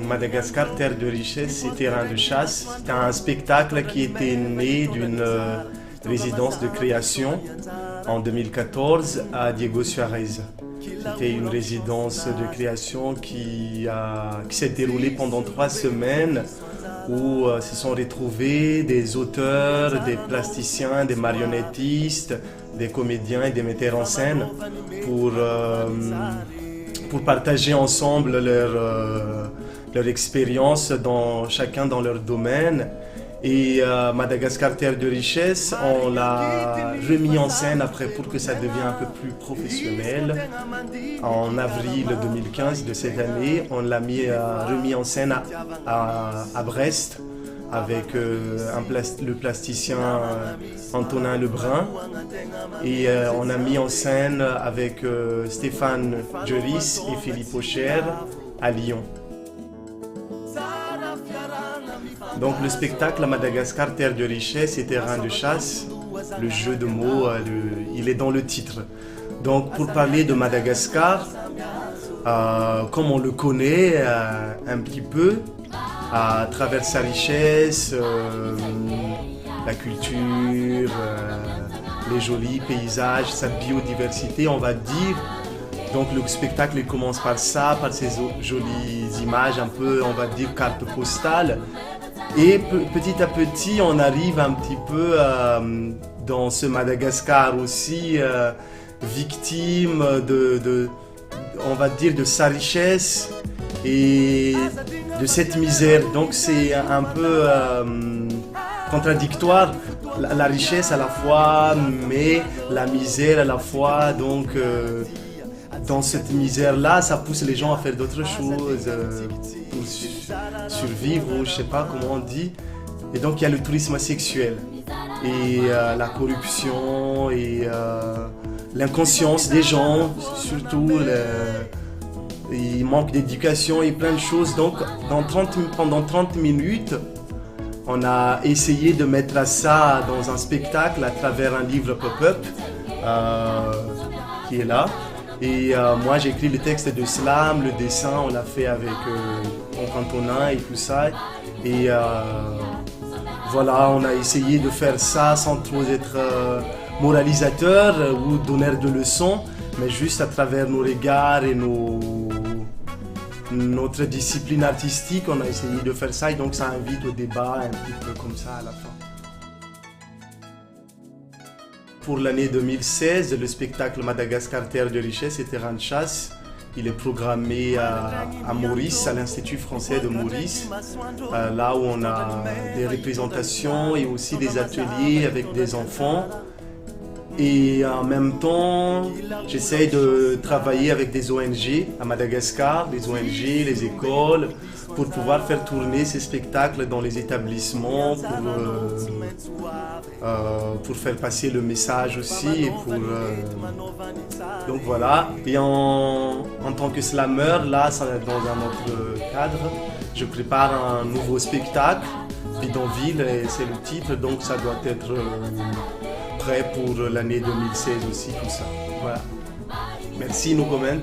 Madagascar, terre de richesse et terrain de chasse. C'était un spectacle qui était né d'une résidence de création en 2014 à Diego Suarez. C'était une résidence de création qui s'est déroulée pendant 3 semaines où se sont retrouvés des auteurs, des plasticiens, des marionnettistes, des comédiens et des metteurs en scène pour partager ensemble leur expérience chacun dans leur domaine. Et Madagascar, terre de richesse, on l'a remis en scène après pour que ça devienne un peu plus professionnel. En avril 2015 de cette année, on l'a remis en scène à Brest avec le plasticien Antonin Lebrun. Et on a mis en scène avec Stéphane Joris et Philippe Aucher à Lyon. Donc le spectacle à Madagascar, terre de richesse et terrain de chasse, le jeu de mots, il est dans le titre. Donc pour parler de Madagascar, comme on le connaît un petit peu, à travers sa richesse, la culture, les jolis paysages, sa biodiversité, on va dire. Donc le spectacle il commence par ça, par ces jolies images, un peu, on va dire, carte postale. Et petit à petit, on arrive un petit peu dans ce Madagascar aussi victime on va dire, de sa richesse et de cette misère. Donc c'est un peu contradictoire, la richesse à la fois, mais la misère à la fois. Donc dans cette misère-là, ça pousse les gens à faire d'autres choses pour survivre, ou je sais pas comment on dit. Et donc il y a le tourisme sexuel et la corruption et l'inconscience des gens, surtout il manque d'éducation et plein de choses. Donc pendant 30 minutes, on a essayé de mettre ça dans un spectacle à travers un livre pop-up qui est là. Et moi j'ai écrit le texte de slam, le dessin on l'a fait avec Antonin et tout ça. Et voilà, on a essayé de faire ça sans trop être moralisateur ou donneur de leçons, mais juste à travers nos regards et notre discipline artistique, on a essayé de faire ça. Et donc ça invite au débat un petit peu comme ça à la fin. Pour l'année 2016, le spectacle Madagascar, terre de richesse et terrain de chasse, il est programmé à Maurice, à l'Institut français de Maurice, là où on a des représentations et aussi des ateliers avec des enfants. Et en même temps, j'essaie de travailler avec des ONG à Madagascar, des ONG, les écoles, pour pouvoir faire tourner ces spectacles dans les établissements, pour faire passer le message aussi. Et donc voilà. Et en tant que slammer, là, dans un autre cadre, je prépare un nouveau spectacle, Bidonville, et c'est le titre, donc ça doit être prêt pour l'année 2016 aussi, tout ça. Voilà. Merci, no comment.